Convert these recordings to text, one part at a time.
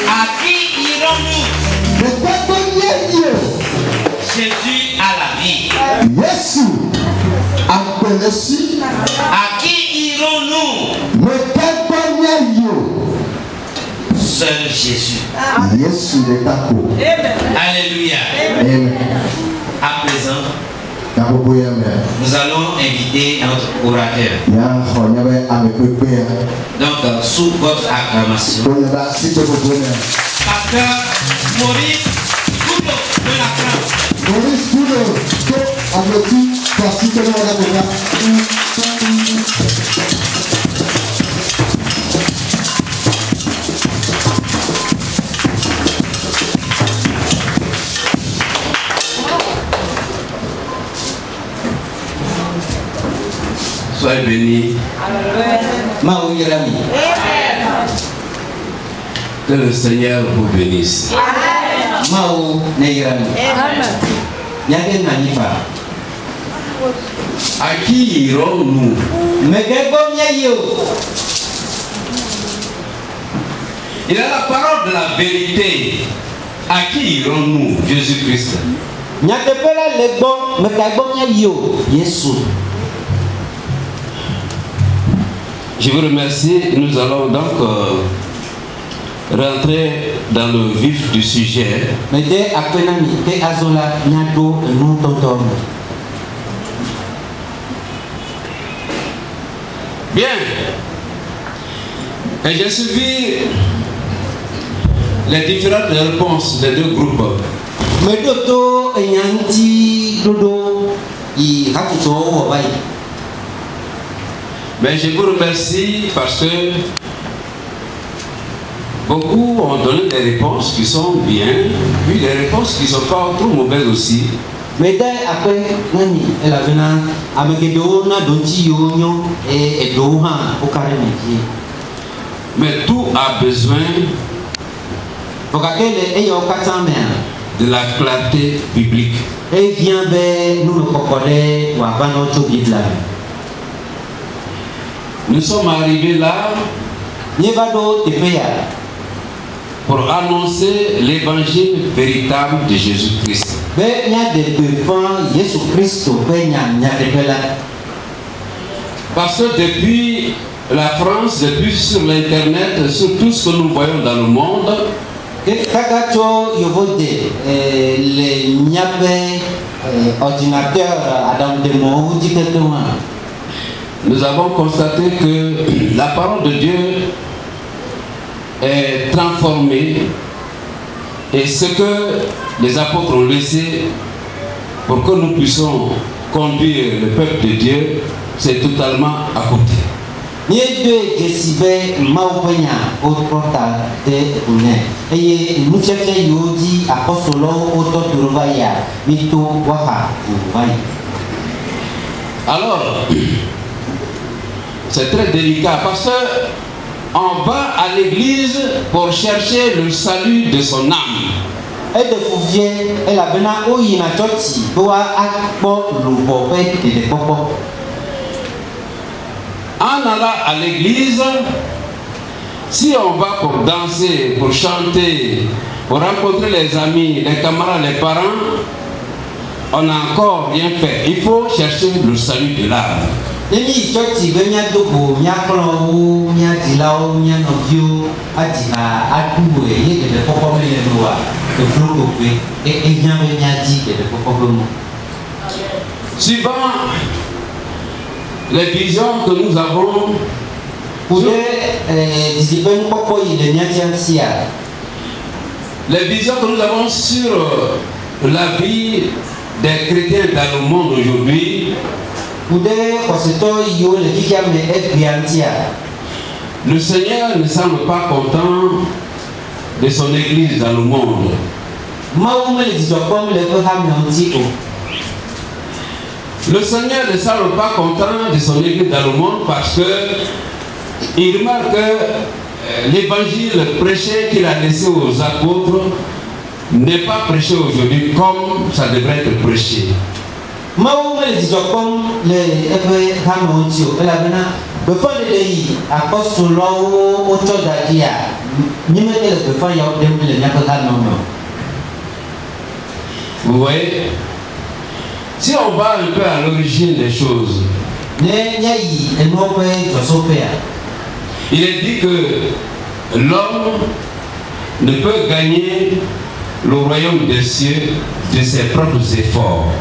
À qui irons-nous? Jésus a la vie. À qui irons-nous? Seul Jésus. Alléluia. À présent, nous allons inviter notre orateur. Donc, sous votre acclamation, Pasteur Maurice Kudo de la France. Soyez bénis. Que le Seigneur vous bénisse. À qui irons-nous? Il a la parole de la vérité. À qui irons-nous, Jésus-Christ? Je vous remercie. Nous allons donc rentrer dans le vif du sujet. Bien. Et j'ai suivi les différentes réponses des deux groupes. Mais je vous remercie parce que beaucoup ont donné des réponses qui sont bien, puis des réponses qui ne sont pas trop mauvaises aussi. Mais tout a besoin de la clarté biblique. Nous sommes arrivés là pour annoncer l'évangile véritable de Jésus-Christ. Parce que depuis la France, depuis sur l'internet, sur tout ce que nous voyons dans le monde, nous avons constaté que la parole de Dieu est transformée et ce que les apôtres ont laissé pour que nous puissions conduire le peuple de Dieu, c'est totalement à côté. Alors, c'est très délicat parce qu'on va à l'église pour chercher le salut de son âme. En allant à l'église, si on va pour danser, pour chanter, pour rencontrer les amis, les camarades, les parents, on n'a encore rien fait. Il faut chercher le salut de l'âme. Suivant les visions que nous avons, les visions que nous avons sur la vie des chrétiens dans le monde aujourd'hui, le Seigneur ne semble pas content de son église dans le monde. Le Seigneur ne semble pas content de son église dans le monde parce que il remarque que l'évangile prêché qu'il a laissé aux apôtres n'est pas prêché aujourd'hui comme ça devrait être prêché. Vous voyez, si on va un peu à l'origine des choses, il est dit que l'homme ne peut gagner le royaume des cieux de ses propres efforts.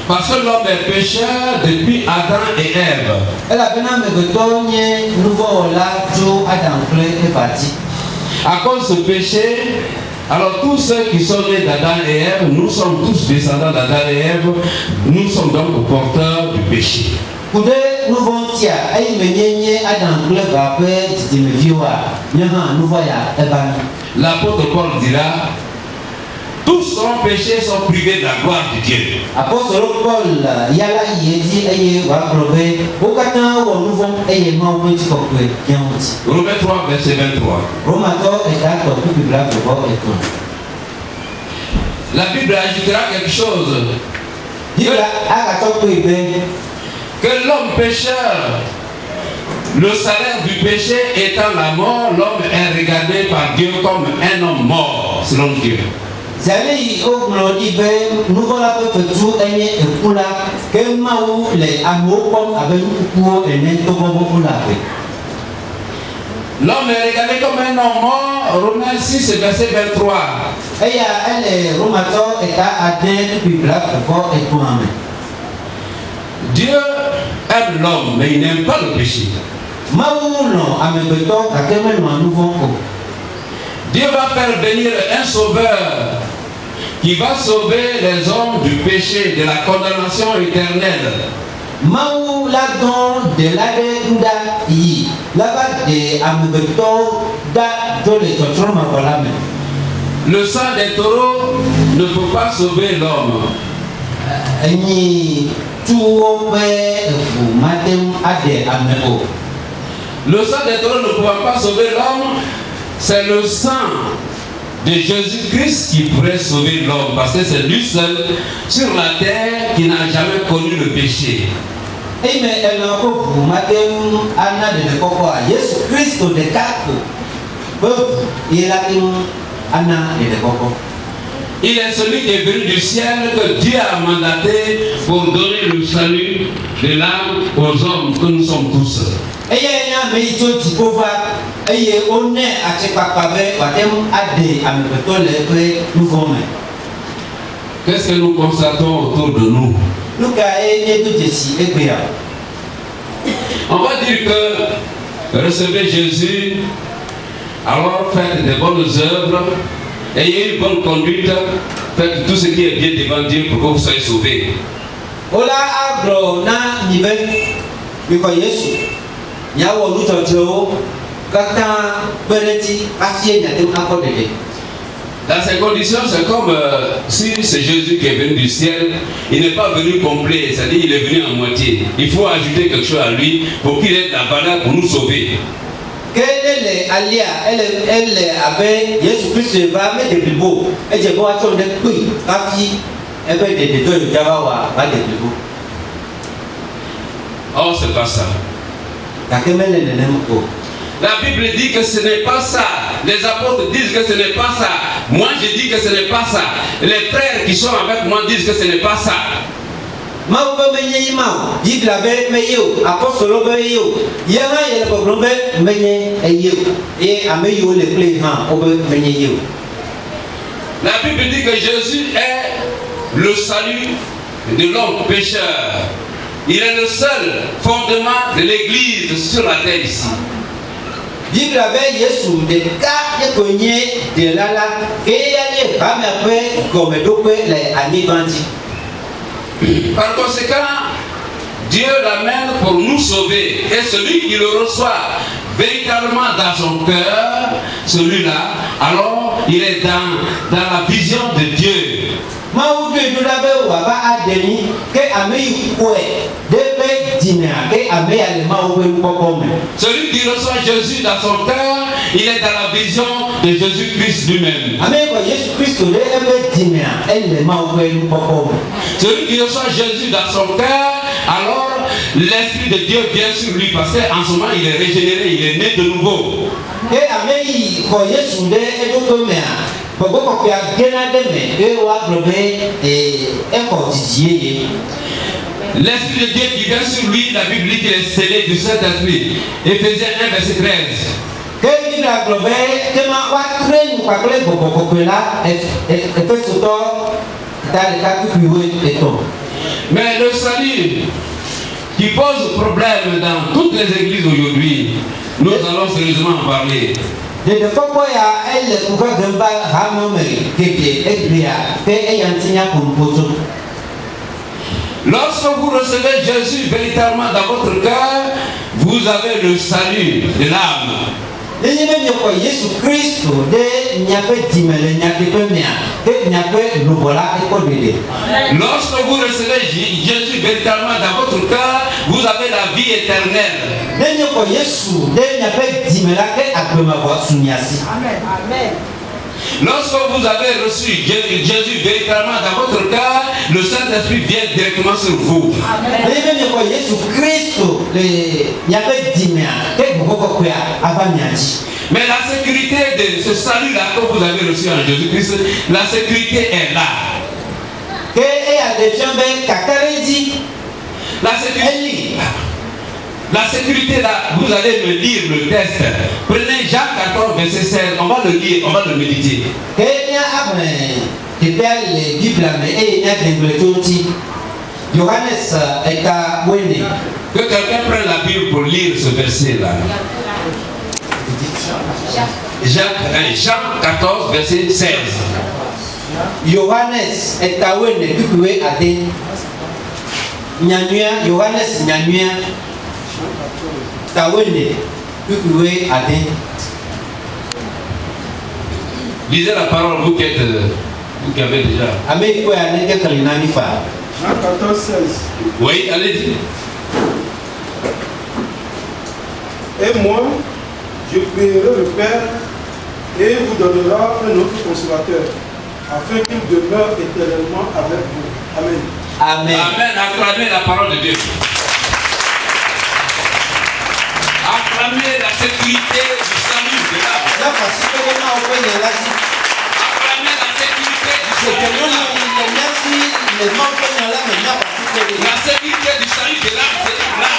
Parce que l'homme est pécheur depuis Adam et Ève. À cause du péché, alors tous ceux qui sont nés d'Adam et Ève, nous sommes tous descendants d'Adam et Ève, nous sommes donc porteurs du péché. L'apôtre Paul dira, tous seront péchés, sont privés de la gloire de Dieu. Romains 3, verset 23. La Bible ajoutera quelque chose. Que l'homme pécheur, le salaire du péché étant la mort, l'homme est regardé par Dieu comme un homme mort, selon Dieu. L'homme est regardé comme un homme mort, Romains 6, verset 23. Dieu aime l'homme, mais il n'aime pas le péché. Dieu va faire venir un sauveur qui va sauver les hommes du péché, de la condamnation éternelle. Le sang des taureaux ne peut pas sauver l'homme. Le sang des taureaux ne pourra pas sauver l'homme. C'est le sang de Jésus-Christ qui pourrait sauver l'homme, parce que c'est lui seul sur la terre qui n'a jamais connu le péché. Il est celui qui est venu du ciel que Dieu a mandaté pour donner le salut de l'âme aux hommes que nous sommes tous. Qu'est-ce que nous constatons autour de nous? On va dire que recevez Jésus, alors faites des bonnes œuvres, ayez une bonne conduite, faites tout ce qui est bien devant Dieu pour que vous soyez sauvés. Dans ces conditions, c'est comme si c'est Jésus qui est venu du ciel, il n'est pas venu complet, c'est-à-dire il est venu en moitié. Il faut ajouter quelque chose à lui pour qu'il ait la valeur pour nous sauver. Oh, c'est pas ça. La Bible dit que ce n'est pas ça. Les apôtres disent que ce n'est pas ça. Moi, je dis que ce n'est pas ça. Les frères qui sont avec moi disent que ce n'est pas ça. La Bible dit que Jésus est le salut de l'homme pécheur. Il est le seul fondement de l'église sur la terre ici. Par conséquent, Dieu l'amène pour nous sauver. Et celui qui le reçoit véritablement dans son cœur, celui-là, alors il est dans la vision de Dieu. Celui qui reçoit Jésus dans son cœur, il est dans la vision de Jésus-Christ lui-même. Celui qui reçoit Jésus dans son cœur, alors l'Esprit de Dieu vient sur lui parce qu'en ce moment il est régénéré, il est né de nouveau. L'Esprit de Dieu qui vient sur lui, la Bible dit qu'il est scellé du Saint-Esprit. Éphésiens 1, verset 13. Mais le salut qui pose problème dans toutes les églises aujourd'hui, nous allons sérieusement en parler. Lorsque vous recevez Jésus véritablement dans votre cœur, vous avez le salut de l'âme. Lorsque vous recevez Jésus véritablement dans votre cœur, vous avez la vie éternelle. Amen. Lorsque vous avez reçu Jésus véritablement dans votre cœur, le Saint-Esprit vient directement sur vous. Mais la sécurité de ce salut-là que vous avez reçu en Jésus-Christ, la sécurité est là. La sécurité là, vous allez me lire le texte. Prenez Jacques 14, verset 16. On va le lire, on va le méditer. Que quelqu'un prenne la Bible pour lire ce verset là. Jacques 14, verset 16. Johannes est à Wene, Bukwe Ade. Nyanua, Johannes Nyanua. Lisez la parole, vous qui avez déjà. Jean 14, 16. Oui, allez-y. Et moi, je prierai le Père et vous donnera un autre consolateur, afin qu'il demeure éternellement avec vous. Amen. Amen. Amen. Acclamez la parole de Dieu. Acclamez la sécurité du salut de l'âme. Acclamez la sécurité du salut de l'âme. La sécurité du salut de l'âme, c'est là.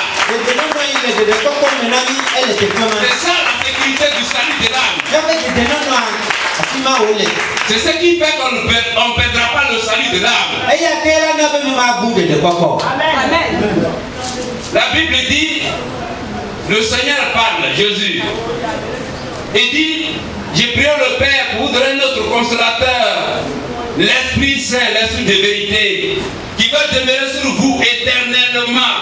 C'est ça la sécurité du salut de l'âme. C'est ce qui fait qu'on ne perdra pas le salut de l'âme. Amen. La Bible dit, le Seigneur parle, Jésus. Il dit, j'ai prié le Père pour vous donner notre consolateur, l'Esprit Saint, l'Esprit de vérité, qui va demeurer sur vous éternellement.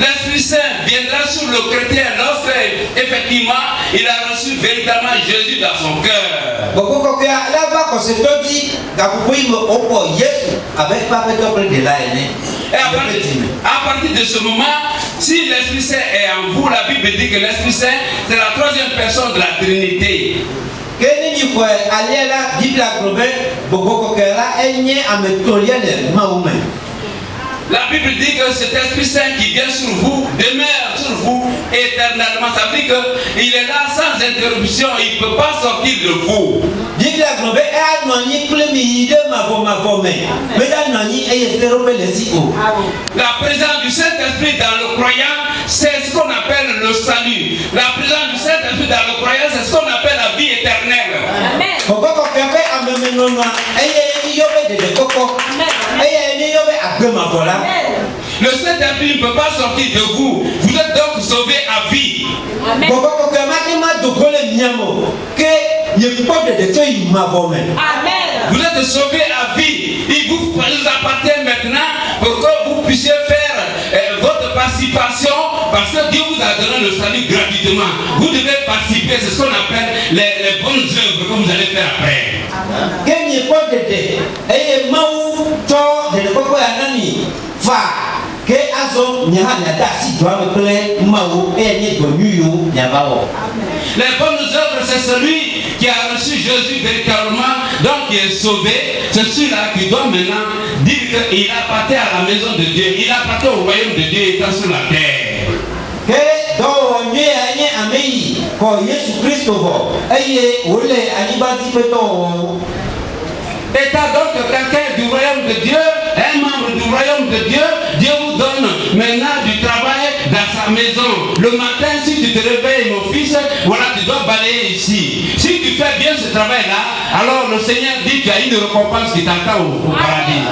L'Esprit Saint viendra sur le chrétien lorsque, effectivement, il a reçu véritablement Jésus dans son cœur. Et à partir de ce moment, si l'Esprit Saint est en vous, la Bible dit que l'Esprit Saint, c'est la troisième personne de la Trinité. La Bible dit que cet Esprit Saint qui vient sur vous, demeure sur vous éternellement. Ça veut dire qu'il est là sans interruption, il ne peut pas sortir de vous. La présence du Saint-Esprit dans le croyant, c'est ce qu'on appelle le salut. La présence du Saint-Esprit dans le croyant, c'est ce qu'on appelle la vie éternelle. Amen. Le Saint-Esprit ne peut pas sortir de vous. Vous êtes donc sauvés à vie. Amen. Vous êtes sauvés à vie. Il vous appartient maintenant pour que vous puissiez faire votre participation parce que Dieu vous a donne le salut gratuitement. Vous devez participer, c'est ce qu'on appelle les bonnes œuvres que vous allez faire après. Que azo nyahanya dasi doit me plaire mao et ni donuyo nyabao. Les bonnes œuvres, c'est celui qui a reçu Jésus véritablement, donc qui est sauvé. C'est celui-là qui doit maintenant dire qu'il appartient à la maison de Dieu, il appartient au royaume de Dieu étant sur la terre. Que dans le amei ko Jésus Christ vo aye ole anibati peto. Étant donc quelqu'un du royaume de Dieu, un membre du royaume de Dieu, Dieu vous donne maintenant du travail dans sa maison. Le matin, si tu te réveilles, mon fils, voilà, tu dois balayer ici. Si tu fais bien ce travail-là, alors le Seigneur dit qu'il y a une récompense qui t'attend au paradis.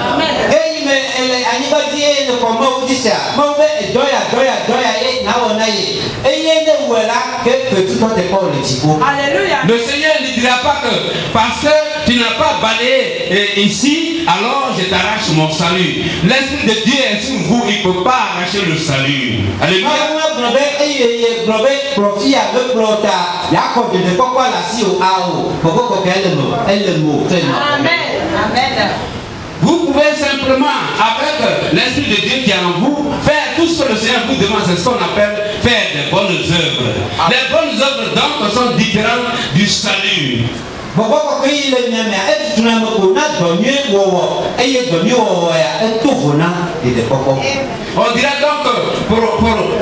Alléluia. Le Seigneur ne dira pas que parce que tu n'as pas balayé ici, alors je t'arrache mon salut. L'Esprit de Dieu est sur vous, il ne peut pas arracher le salut. Alléluia. Amen. Vous pouvez simplement, avec l'Esprit de Dieu qui est en vous, faire tout ce que le Seigneur vous demande. C'est ce qu'on appelle faire des bonnes œuvres. Les bonnes œuvres donc sont différentes du salut. On dirait donc,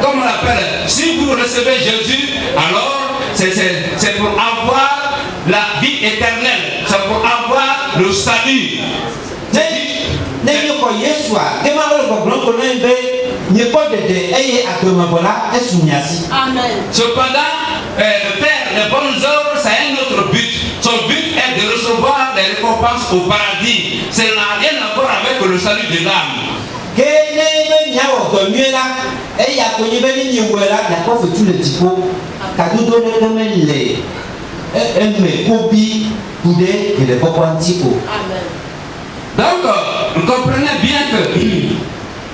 comme on l'appelle, si vous recevez Jésus, alors c'est pour avoir la vie éternelle, c'est pour avoir le salut. Cependant, faire les bonnes œuvres, c'est un autre but. Son but est de recevoir des récompenses au paradis. Ça n'a rien à voir avec le salut de l'âme. Donc, vous comprenez bien que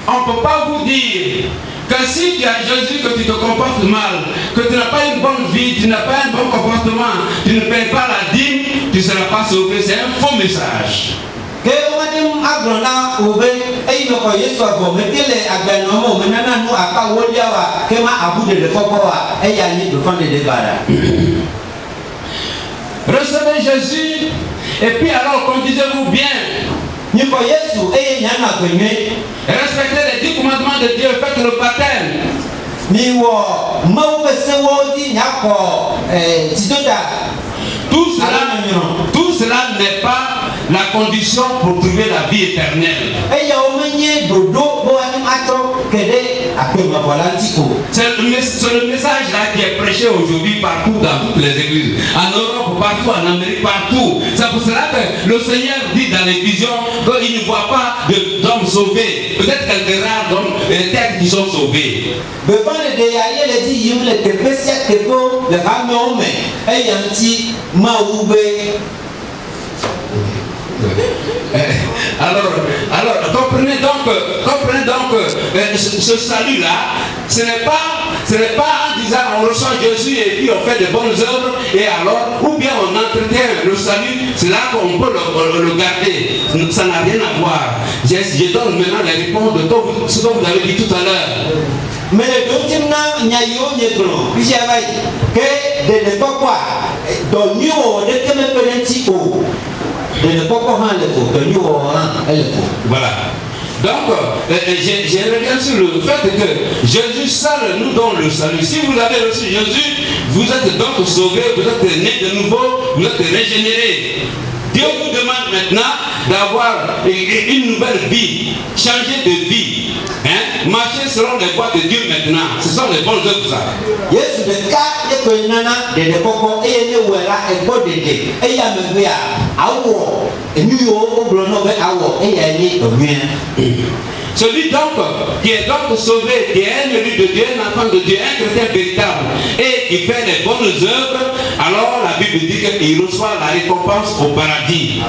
on ne peut pas vous dire que si tu as Jésus, que tu te comportes mal, que tu n'as pas une bonne vie, tu n'as pas un bon comportement, tu ne payes pas la dîme, tu ne seras pas sauvé. C'est un faux message. Recevez Jésus et puis alors conduisez-vous bien. Respectez les 10 commandements de Dieu, faites le baptême. Tout cela n'est pas la condition pour trouver la vie éternelle. C'est le message là qui est prêché aujourd'hui partout dans toutes les églises. En Europe, partout, en Amérique, partout. C'est pour cela que le Seigneur dit dans les visions qu'il ne voit pas d'hommes sauvés. Peut-être quelques rares d'hommes têtes qui sont sauvés. Alors, comprenez donc ce salut-là, ce n'est pas en disant on reçoit Jésus et puis on fait de bonnes œuvres et alors, ou bien on entretient le salut, c'est là qu'on peut le garder. Ça n'a rien à voir. Je donne maintenant les réponses de ce dont vous avez dit tout à l'heure. Mais le deuxième nom, n'y a eu que de ne pas quoi, de nous, de te mettre un petit peu. Voilà. Donc, j'aimerais bien sur le fait que Jésus seul nous donne le salut. Si vous avez reçu Jésus, vous êtes donc sauvés, vous êtes nés de nouveau, vous êtes régénérés. Dieu vous demande maintenant d'avoir une nouvelle vie, changer de vie, hein? Marcher selon les voies de Dieu maintenant. Ce sont les bonnes œuvres ça. Celui donc qui est donc sauvé, qui est un élu de Dieu, un enfant de Dieu, un chrétien véritable et qui fait les bonnes œuvres, alors la Bible dit qu'il reçoit la récompense au paradis.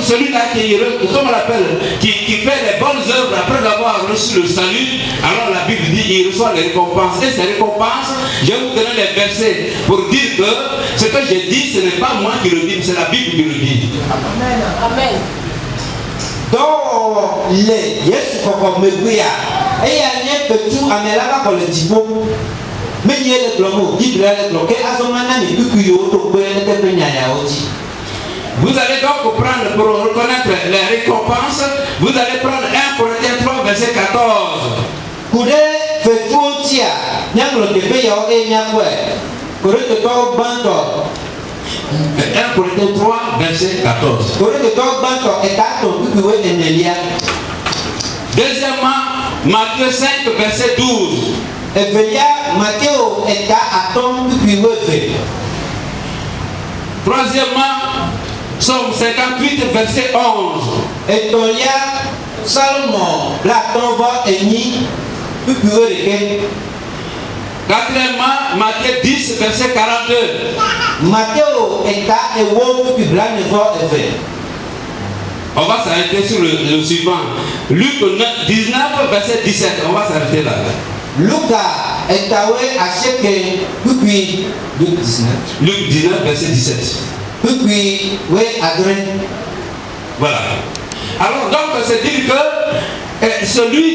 Celui-là comment on l'appelle, qui fait les bonnes œuvres après avoir reçu le salut, alors la Bible dit il reçoit les récompenses. Et ces récompenses, je vais vous donner les versets pour dire que ce que j'ai dit, ce n'est pas moi qui le dis, c'est la Bible qui le dit. Amen. Amen. Donc, les Yesu koko meguya, et y a rien que tout amènera pour le diplôme. Mais il y a le glomo, il y a le glomo, et à son moment, il y a Vous allez donc prendre, pour reconnaître les récompenses, vous allez prendre 1 Corinthiens 3, verset 14. Kude fait tout tia, nyanglo de payo et nyangwe. Corinthiens 3, banto. 1 Corinthiens 3, verset 14. Corinthiens 3, banto, et tato, puis et nelia. Deuxièmement, Matthieu 5, verset 12. Et velia, Matthéo, et ta atom, puis ouais. Troisièmement, Psaume 58, verset 11. Et tolia, Salomon, la tombe et ni, puis ouais. Quatrièmement, Matthieu 10, verset 42. Matthéo, et ta et wo, puis blanc, et voix, et fait. On va s'arrêter sur le suivant. Luc 19, verset 17. On va s'arrêter là. Luca est à chacun, puis Luc 19. Luc 19, verset 17. Puis, oui, adresse. Voilà. Alors, donc, c'est dire que celui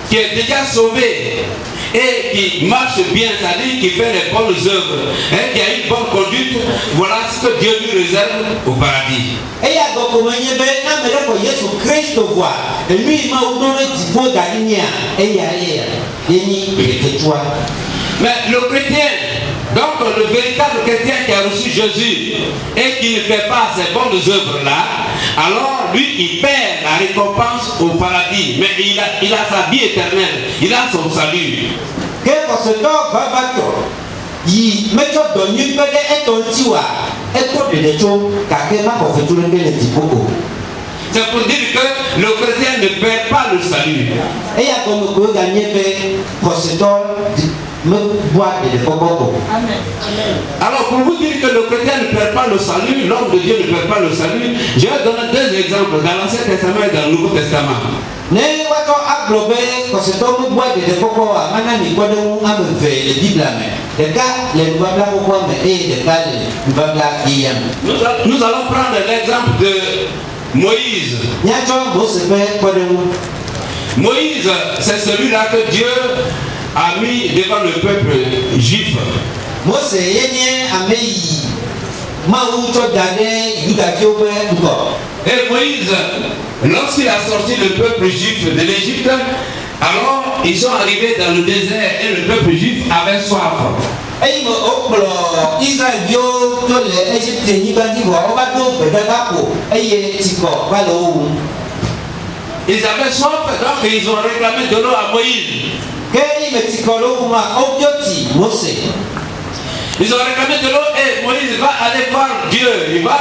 qui est déjà sauvé et qui marche bien, c'est-à-dire qui fait les bonnes œuvres, qui a une bonne conduite, voilà ce que Dieu lui réserve au paradis. Et il y a beaucoup de gens qui Jésus Christ voit. Et lui, il m'a donné du bon d'Alinia. Et il y a mais le chrétien, donc le véritable chrétien qui a reçu Jésus et qui ne fait pas ces bonnes œuvres-là, alors lui, il perd la récompense au paradis. Mais il a sa vie éternelle, il a son salut. C'est pour dire que le chrétien ne perd pas le salut. Et il y a comme que gagner alors pour vous dire que le chrétien ne perd pas le salut, l'homme de Dieu ne perd pas le salut, je vais donner deux exemples dans l'Ancien Testament et dans le Nouveau Testament. Nous allons prendre l'exemple de Moïse. Moïse, c'est celui-là que Dieu a mis devant le peuple juif. Et Moïse, lorsqu'il a sorti le peuple juif de l'Égypte, alors ils sont arrivés dans le désert et le peuple juif avait soif. Ils avaient soif, donc ils ont réclamé de l'eau à Moïse. Ils ont réclamé de l'eau et Moïse va aller voir Dieu. Il va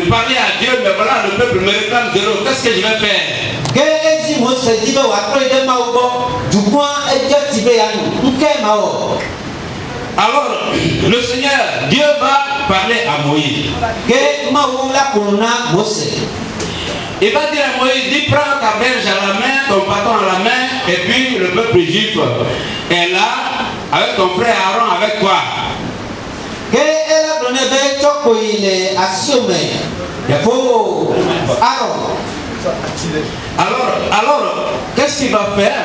parler à Dieu, mais voilà, le peuple me réclame de l'eau. Qu'est-ce que je vais faire? Alors, le Seigneur, Dieu va parler à Moïse. Il va dire à Moïse, dis, prends ta berge à la main, ton bâton à la main, et puis le peuple juif est là, avec ton frère Aaron, avec toi. Alors, qu'est-ce qu'il va faire?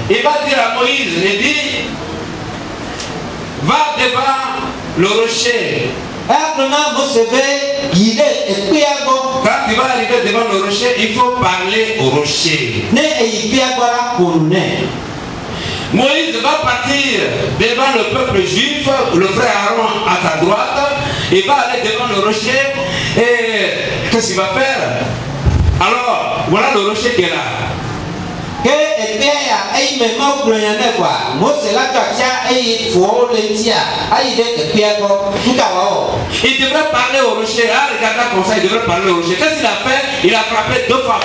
Il va dire à Moïse, il dit, va devant le rocher. Quand tu vas arriver devant le rocher, il faut parler au rocher. Moïse va partir devant le peuple juif, le frère Aaron à sa droite, il va aller devant le rocher et qu'est-ce qu'il va faire? Alors, voilà le rocher qui est là. Il devrait parler au rocher. Ah, regardez comme ça, il devrait parler au rocher. Qu'est-ce qu'il a fait? Il a frappé deux fois.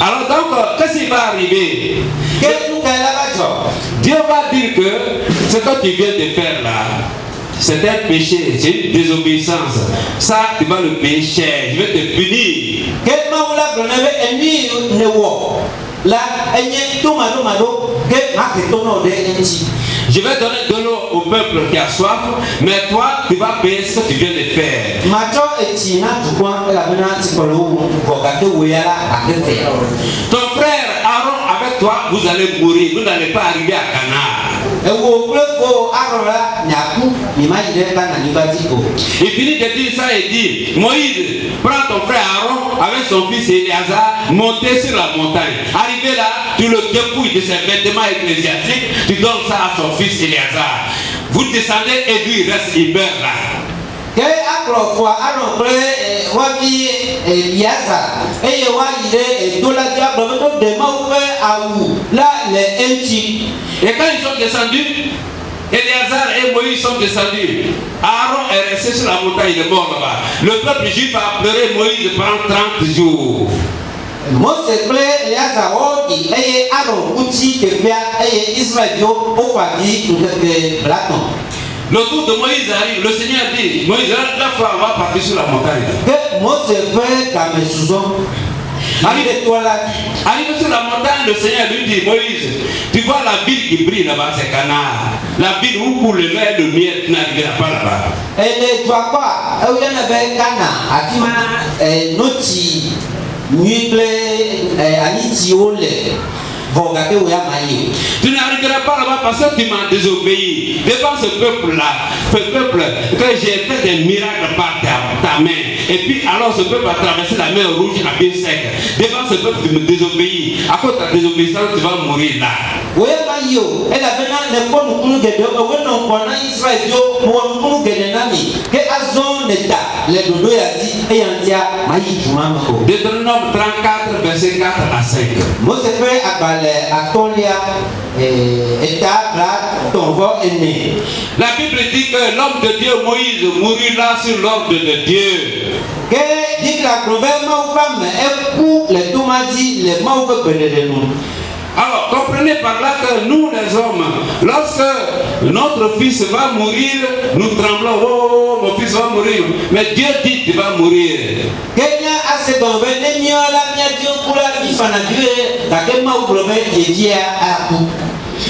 Alors donc, qu'est-ce qui va arriver? Dieu va dire que ce que tu viens de faire là, c'est un péché, c'est une désobéissance. Ça, tu vas le payer cher. Je vais te punir. Je vais donner de l'eau au peuple qui a soif, mais toi, tu vas payer ce que tu viens de faire. Ton frère Aaron avec toi, vous allez mourir, vous n'allez pas arriver à Canaan. Il finit de dire ça et dit, Moïse, prends ton frère Aaron avec son fils Éléazar, montez sur la montagne. Arrivé là, tu le dépouilles de ses vêtements ecclésiastiques, tu donnes ça à son fils Éléazar. Vous descendez et lui il reste, il meurt là. Et quand ils sont descendus, Éléazar et Moïse sont descendus. Aaron est resté sur la montagne, il est mort là-bas. Le peuple juif a pleuré Moïse pendant 30 jours. Le tour de Moïse arrive, le Seigneur dit, Moïse, la fois on va partir sur la montagne. Arrivé sur la montagne, le Seigneur lui dit, Moïse, tu vois la ville qui brille là-bas, c'est Canaan. La ville où coule le lait et le miel, tu n'arriveras pas là-bas. Tu n'arriveras pas là-bas parce que tu m'as désobéi. Devant ce peuple-là, ce peuple que j'ai fait des miracles par ta main. Et puis alors ce peuple a traversé la mer rouge à pied sec. Devant ce peuple, tu me désobéis. À cause de ta désobéissance, tu vas mourir là. Deutéronome 34, verset 4 à 5. La Bible dit que l'homme de Dieu Moïse mourra sur l'ordre de Dieu. Alors, comprenez par là que nous les hommes, lorsque notre fils va mourir, nous tremblons, oh, mon fils va mourir. Mais Dieu dit qu'il va mourir.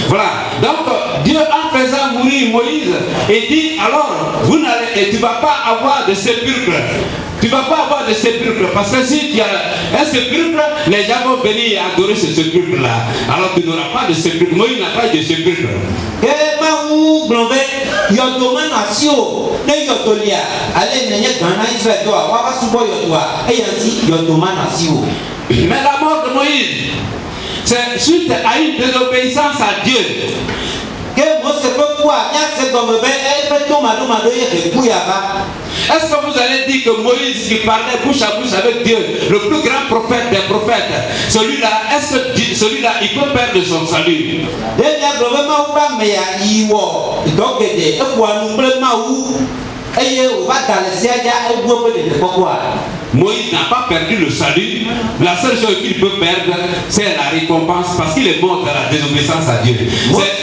Voilà, donc Dieu en faisant mourir Moïse et dit alors vous n'allez, et tu ne vas pas avoir de sépulcre. Tu ne vas pas avoir de sépulcre parce que si tu as un sépulcre, les gens vont venir adorer ce sépulcre-là. Alors tu n'auras pas de sépulcre. Moïse n'a pas de sépulcre. Mais la mort de Moïse, c'est suite à une désobéissance à Dieu. Est-ce que vous allez dire que Moïse qui parlait bouche à bouche avec Dieu, le plus grand prophète des prophètes, celui-là, est-ce que celui-là, il peut perdre son salut? Moïse n'a pas perdu le salut. La seule chose qu'il peut perdre, c'est la récompense parce qu'il est mort dans la désobéissance à Dieu.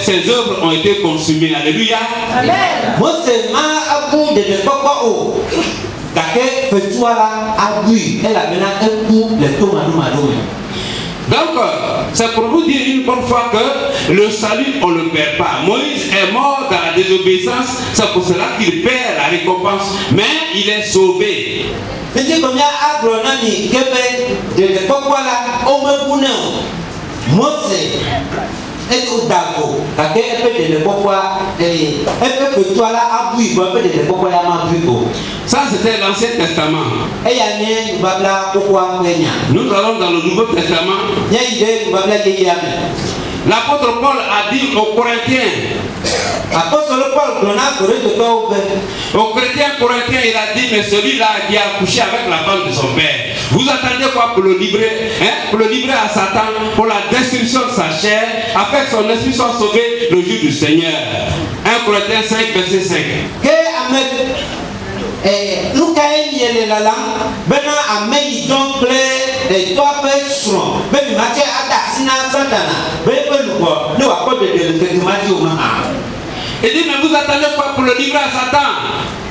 Ses œuvres ont été consumées. Alléluia. Amen. Donc, c'est pour vous dire une bonne fois que le salut, on ne le perd pas. Moïse est mort dans la désobéissance, c'est pour cela qu'il perd la récompense, mais il est sauvé. Ça c'était l'Ancien Testament. Nous allons dans le Nouveau Testament. L'apôtre Paul a dit aux Corinthiens. Aux chrétiens corinthiens, il a dit, mais celui-là qui a couché avec la femme de son père, vous attendez quoi pour le livrer, pour le livrer à Satan, pour la destruction de sa chair, afin que son esprit soit sauvé le jour du Seigneur. 1 Corinthiens 5, verset 5. match à Sina Santana. Nous avons de Il dit, mais vous attendez quoi pour le livrer à Satan?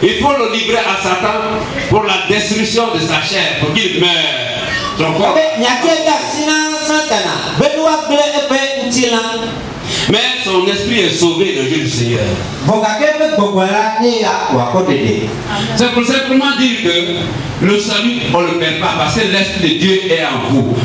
Il faut le livrer à Satan pour la destruction de sa chair, pour qu'il meure. Donc, mais son esprit est sauvé le jour du Seigneur. C'est pour simplement dire que le salut, on ne le perd pas parce que l'esprit de Dieu est en vous.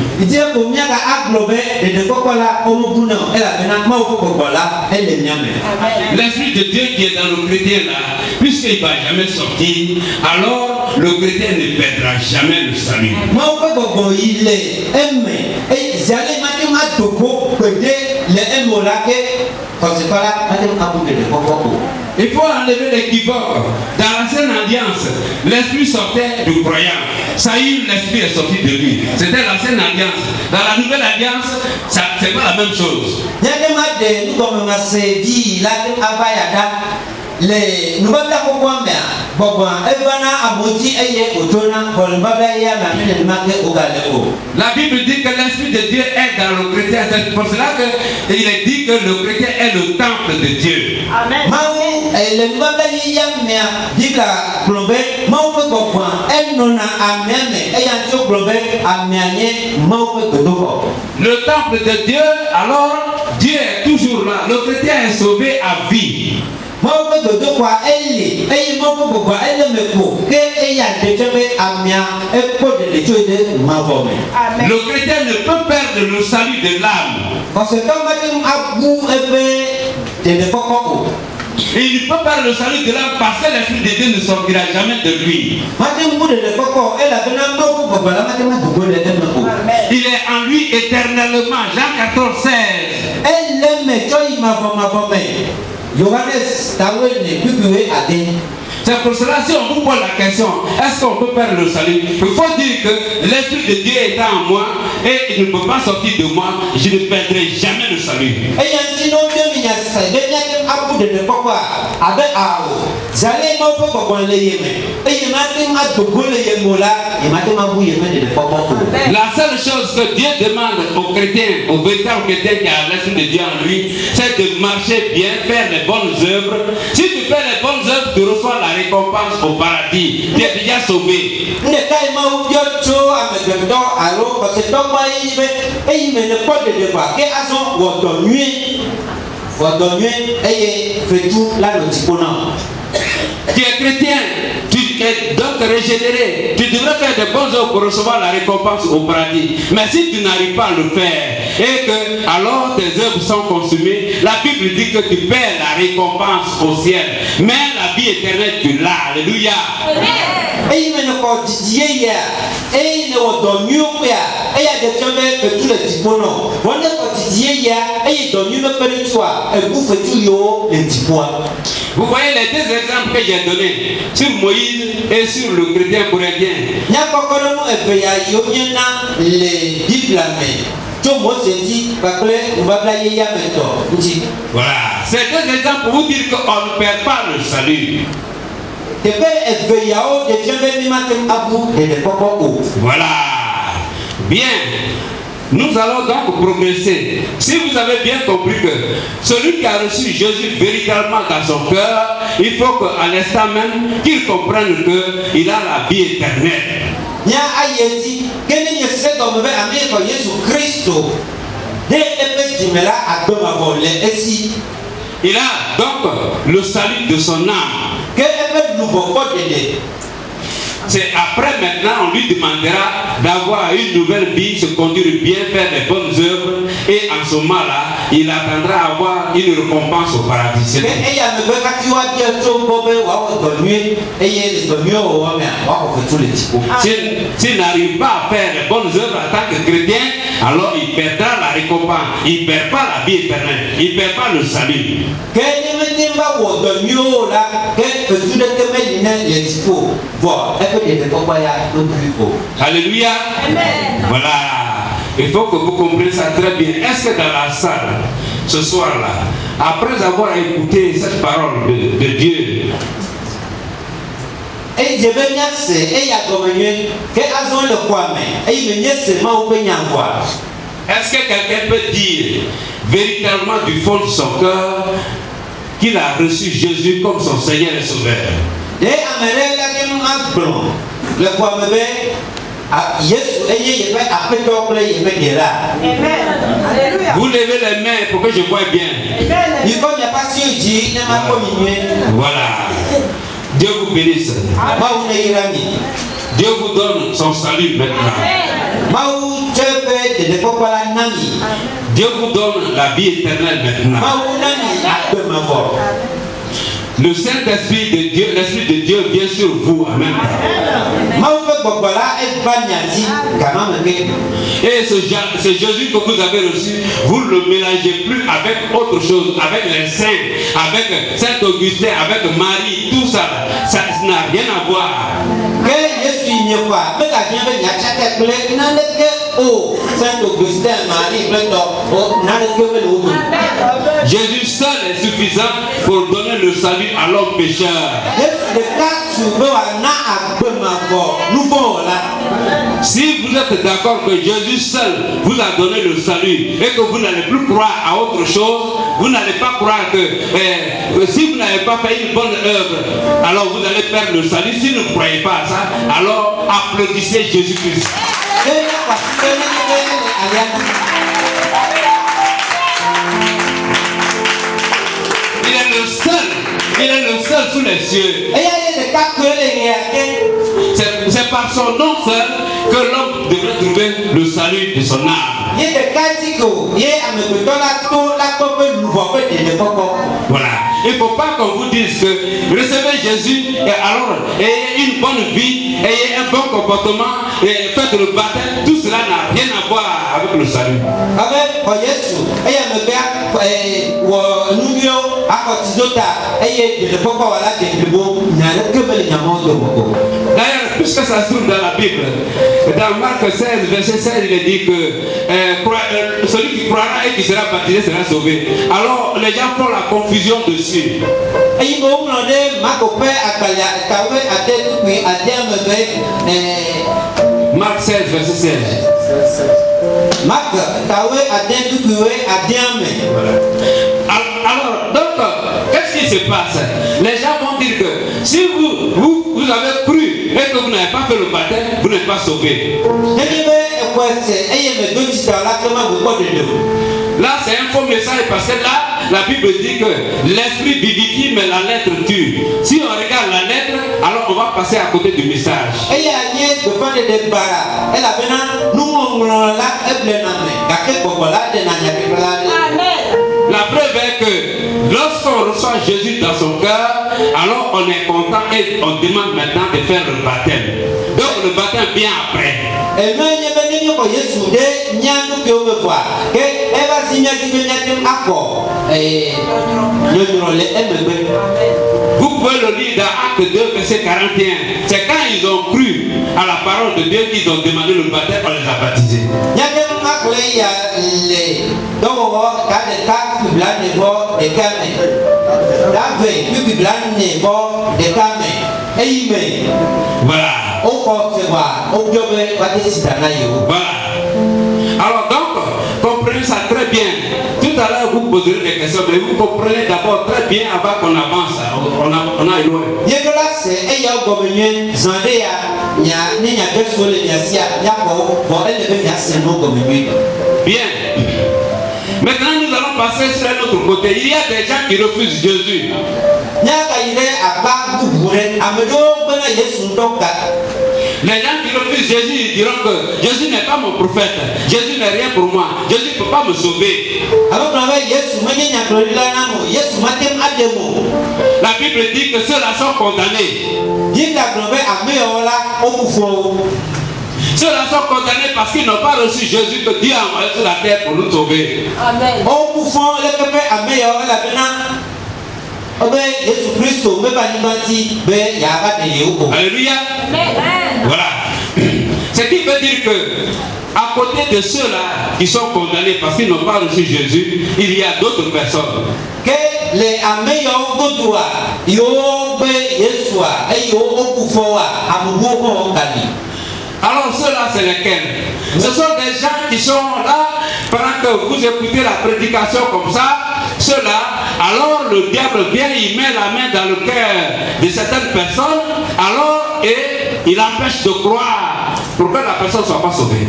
L'esprit de Dieu qui est dans le chrétien là, puisqu'il ne va jamais sortir, alors le chrétien ne perdra jamais le salut. Il faut enlever l'équivoque. Dans l'ancienne alliance, l'esprit sortait du croyant. Saül, l'esprit est sorti de lui. C'était l'ancienne alliance. Dans la nouvelle alliance, c'est pas la même chose. La Bible dit que l'esprit de Dieu est dans le chrétien. C'est pour cela qu'il est dit que le chrétien est le temple de Dieu. Amen. Le temple de Dieu, alors Dieu est toujours là. Le chrétien est sauvé à vie. Le chrétien ne peut perdre le salut de l'âme. Il ne peut perdre le salut de l'âme parce que l'esprit de Dieu ne sortira jamais de lui. Il est en lui éternellement. Jean 14, 16. C'est pour cela, si on vous pose la question, est-ce qu'on peut perdre le salut? Il faut dire que l'esprit de Dieu est en moi et il ne peut pas sortir de moi, je ne perdrai jamais le salut. La seule chose que Dieu demande aux chrétiens, aux véritables chrétiens qui ont l'esprit de Dieu en lui, c'est de marcher bien, faire les bonnes œuvres. Si tu fais les bonnes œuvres, tu reçois la récompense au paradis. Tu es déjà sauvé. Tu es chrétien, tu es donc régénéré. Tu devrais faire des bonnes œuvres pour recevoir la récompense au paradis. Mais si tu n'arrives pas à le faire et que alors tes œuvres sont consumées, la Bible dit que tu perds la récompense au ciel. Mais la vie éternelle, tu l'as. Alléluia. Vous voyez les deux exemples que j'ai donnés sur Moïse et sur le chrétien corintien. Voilà, c'est deux exemples pour vous dire qu'on ne perd pas le salut. Voilà. Bien. Nous allons donc progresser. Si vous avez bien compris que celui qui a reçu Jésus véritablement dans son cœur, il faut qu'à l'instant même, qu'il comprenne qu'il a la vie éternelle. Il a donc le salut de son âme. C'est après maintenant, on lui demandera d'avoir une nouvelle vie, se conduire bien, faire des bonnes œuvres, et en ce moment-là, il attendra à avoir une récompense au paradis. S'il n'arrive pas à faire les bonnes œuvres en tant que chrétien, alors il perdra la récompense. Il ne perd pas la vie éternelle. Il ne perd pas le salut. Alléluia. Amen. Voilà. Il faut que vous compreniez ça très bien. Est-ce que dans la salle, ce soir-là, après avoir écouté cette parole de Dieu, Est-ce que quelqu'un peut dire véritablement du fond de son cœur qu'il a reçu Jésus comme son Seigneur et Sauveur? Vous levez les mains pour que je voie bien. Voilà. Dieu vous bénisse. Dieu vous donne son salut maintenant. Dieu vous donne la vie éternelle maintenant. Le Saint-Esprit de Dieu, l'Esprit de Dieu vient sur vous en même temps. Et ce Jésus que vous avez reçu, vous ne le mélangez plus avec autre chose, avec les saints, avec Saint-Augustin, avec Marie, tout ça, ça n'a rien à voir. Jésus seul est suffisant pour donner le salut à l'homme pécheur. Si vous êtes d'accord que Jésus seul vous a donné le salut et que vous n'allez plus croire à autre chose, vous n'allez pas croire que si vous n'avez pas fait une bonne œuvre, alors vous allez perdre le salut. Si vous ne croyez pas à ça, alors applaudissez Jésus-Christ. Il est le seul sous les cieux. C'est par son nom seul que l'homme devrait trouver le salut de son âme. Voilà. Il ne faut pas qu'on vous dise que recevez Jésus et alors ayez une bonne vie, ayez un bon comportement et faites le baptême. Tout cela n'a rien à voir avec le salut. D'ailleurs, puisque ça se trouve dans la Bible, dans Marc 16, verset 16, il est dit que celui qui croira et qui sera baptisé sera sauvé. Alors les gens font la confusion dessus. Marc 16, verset 16. Alors, donc, qu'est-ce qui se passe? Les gens vont dire que si vous avez cru et que vous n'avez pas fait le baptême, vous n'êtes pas sauvé. Là, c'est un faux message parce que là, la Bible dit que l'esprit vivifie, mais la lettre tue. Si on regarde la lettre, alors on va passer à côté du message. La preuve est que lorsqu'on reçoit Jésus dans son cœur, alors on est content et on demande maintenant de faire le baptême. Donc le baptême vient après. Vous pouvez le lire dans Acte 2, verset 41. C'est quand ils ont cru à la parole de Dieu qu'ils ont demandé le baptême, on les a baptisés. Voilà. Voilà. Alors donc, comprenez ça très bien. Tout à l'heure, vous poserez des questions, mais vous comprenez d'abord très bien avant qu'on avance. On a loin. Bien. Maintenant, nous allons passer sur un autre côté. Il y a des gens qui refusent Jésus. Les gens qui refusent Jésus, ils diront que Jésus n'est pas mon prophète. Jésus n'est rien pour moi. Jésus ne peut pas me sauver. La Bible dit que ceux-là sont condamnés. Ceux-là sont condamnés parce qu'ils n'ont pas reçu Jésus que Dieu a envoyé sur la terre pour nous sauver. Amen. Alléluia. Voilà. Ce qui veut dire que à côté de ceux-là qui sont condamnés parce qu'ils n'ont pas reçu Jésus, il y a d'autres personnes. Alors ceux-là, c'est lesquels? Ce sont des gens qui sont là pendant que vous écoutez la prédication comme ça. Ceux-là, alors le diable vient, il met la main dans le cœur de certaines personnes, alors et il empêche de croire pour que la personne ne soit pas sauvée.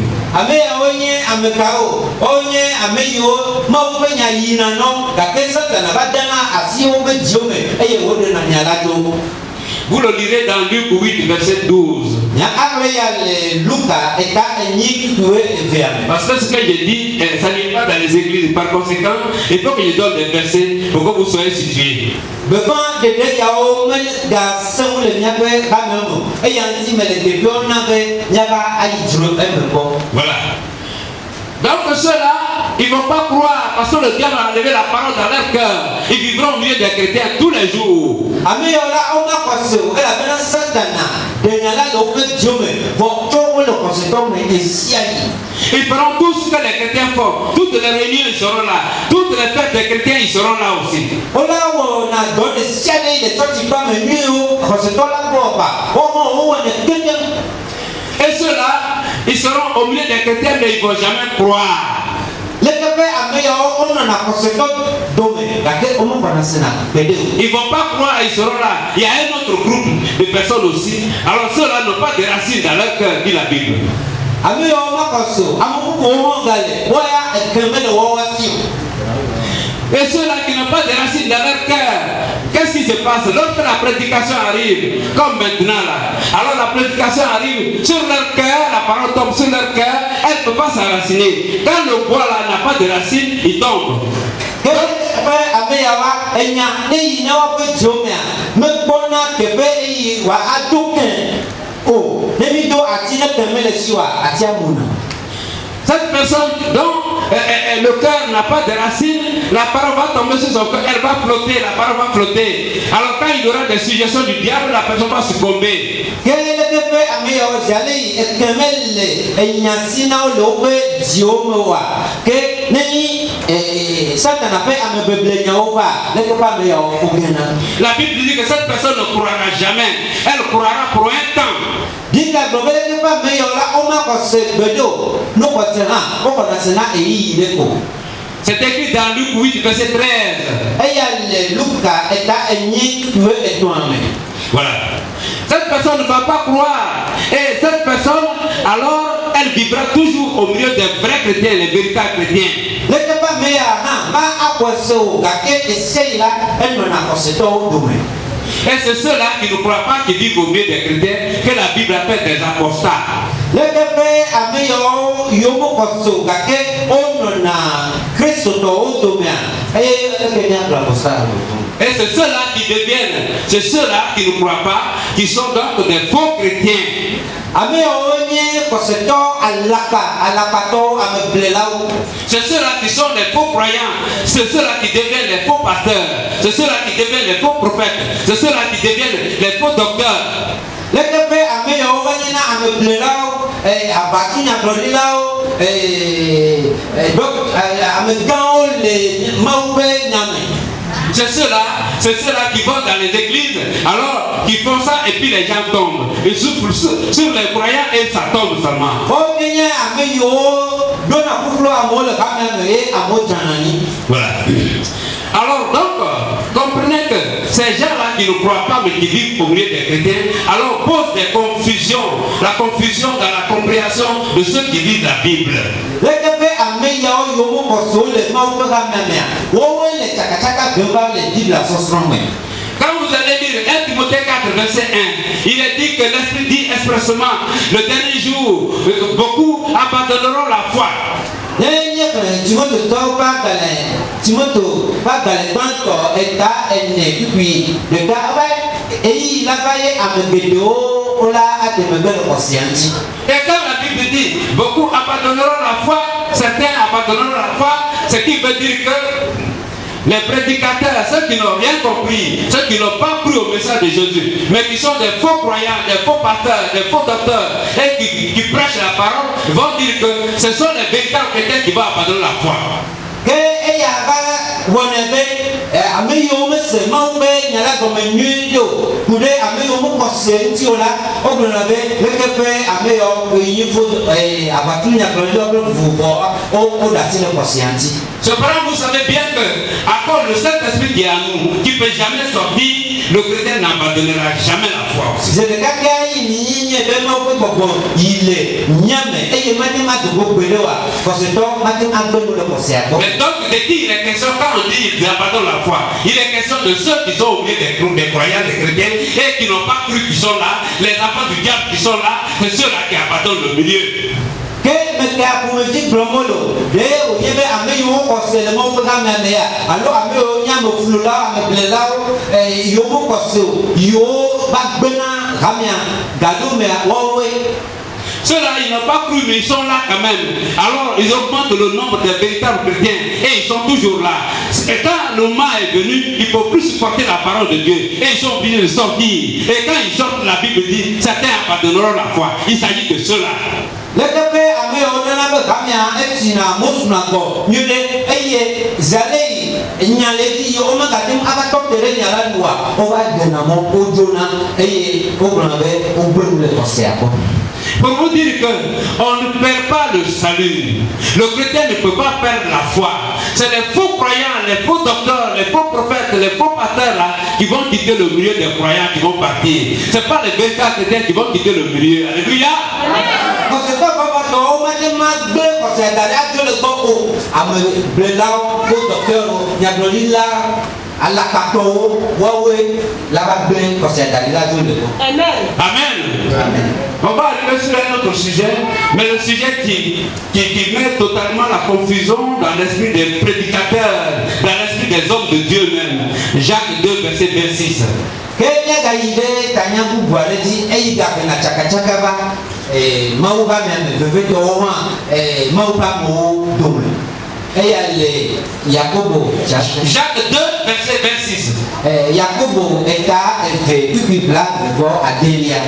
Vous le lirez dans Luc 8, verset 12. Parce que ce que j'ai dit, ça n'est pas dans les églises. Par conséquent, il faut que je donne des versets pour que vous soyez situés. Voilà. Donc ceux-là, ils ne vont pas croire parce que le diable a enlevé la parole dans leur cœur. Ils vivront au milieu des chrétiens tous les jours. Ils feront tout ce que les chrétiens font. Toutes les réunions, ils seront là. Toutes les fêtes des chrétiens, ils seront là aussi. Et ceux-là, ils seront au milieu des chrétiens, mais ils ne vont jamais croire. Ils ne vont pas croire, ils seront là. Il y a un autre groupe de personnes aussi. Alors ceux-là n'ont pas de racines dans leur cœur, dit la Bible. Et ceux-là qui n'ont pas de racines dans leur cœur, qu'est-ce qui se passe lorsque la prédication arrive, comme maintenant là? Alors la prédication arrive sur leur cœur, la parole tombe sur leur cœur, elle ne peut pas s'enraciner. Quand le bois là n'a pas de racines, il tombe. Cette personne dont le cœur n'a pas de racines, la parole va tomber sur son cœur, elle va flotter, la parole va flotter. Alors quand il y aura des suggestions du diable, la personne va succomber. La Bible dit que cette personne ne croira jamais, elle croira pour un temps. C'est écrit dans Luc 8, verset 13. Voilà. Cette personne ne va pas croire. Et cette personne, alors, elle vivra toujours au milieu des vrais chrétiens, les véritables chrétiens. Et c'est ceux-là qui ne croient pas, qui vivent au milieu des chrétiens, que la Bible appelle des apostats. Et c'est ceux-là qui deviennent, c'est ceux-là qui ne croient pas, qui sont donc des faux chrétiens. C'est ceux-là qui sont les faux croyants, c'est ceux-là qui deviennent les faux pasteurs, c'est ceux-là qui deviennent les faux prophètes, c'est ceux-là qui deviennent les faux docteurs. C'est ceux-là qui vont dans les églises, alors qui font ça et puis les gens tombent. Ils souffrent sur les croyants et ça tombe seulement. Voilà. Alors donc, comprenez que ces gens-là qui ne croient pas mais qui vivent au milieu des chrétiens, alors posent des confusions, la confusion dans la compréhension de ceux qui lisent la Bible. Quand vous allez lire 1 Timothée 4, verset 1, il est dit que l'Esprit dit expressement, le dernier jour, beaucoup abandonneront la foi. Et quand la Bible dit beaucoup abandonneront la foi, certains abandonneront la foi, ce qui veut dire que les prédicateurs, ceux qui n'ont rien compris, ceux qui n'ont pas cru au message de Jésus, mais qui sont des faux croyants, des faux pasteurs, des faux docteurs, et qui prêchent la parole, vont dire que ce sont les véritables chrétiens qui vont abandonner la foi. nyala comme nuyo kude ameyo mo kose ntiola ogbona be lekepe ameyo yifo abatunya klondo o dasile conscienti. Cependant, vous savez bien que, à cause de cet esprit qui est à nous, qui ne peut jamais sortir, le chrétien n'abandonnera jamais la foi aussi. C'est le cas qui il est mais donc, il est question, quand on dit qu'ils abandonnent la foi, il est question de ceux qui sont au milieu des croyants, des chrétiens, et qui n'ont pas cru qu'ils sont là, les enfants du diable qui sont là, c'est ceux-là qui abandonnent le milieu. Que me ka pour me dire blomolo de o yebe ameyo ko se le mo programme na ya alors ameyo nya mo flula ame blelao yo mo ko se yo ba gbena ramia gado me wowe. Ceux-là, ils n'ont pas cru, mais ils sont là quand même. Alors, ils augmentent le nombre de véritables chrétiens et ils sont toujours là. Et quand le mal est venu, il ne faut plus supporter la parole de Dieu. Et ils sont obligés de sortir. Et quand ils sortent, la Bible dit, certains abandonneront la foi. Il s'agit de ceux-là. Le tepe ameyo nana be kamia etina mosuna ko nyude eye zalei nyaleti yo ma katim abatok tere nyala nuwa o wa denamo o jona eye o granbe o brule ko. Pour vous dire qu'on ne perd pas le salut. Le chrétien ne peut pas perdre la foi. C'est les faux croyants, les faux docteurs, les faux prophètes, les faux pasteurs là qui vont quitter le milieu des croyants, qui vont partir. Ce n'est pas les véritables chrétiens qui vont quitter le milieu. Alléluia. Amen. On va arriver sur un autre sujet, mais le sujet qui met totalement la confusion dans l'esprit des prédicateurs, dans l'esprit des hommes de Dieu même. Jacques 2, verset 26. Jacques 2, verset 26. Jacobo est à fait une place de à Delia.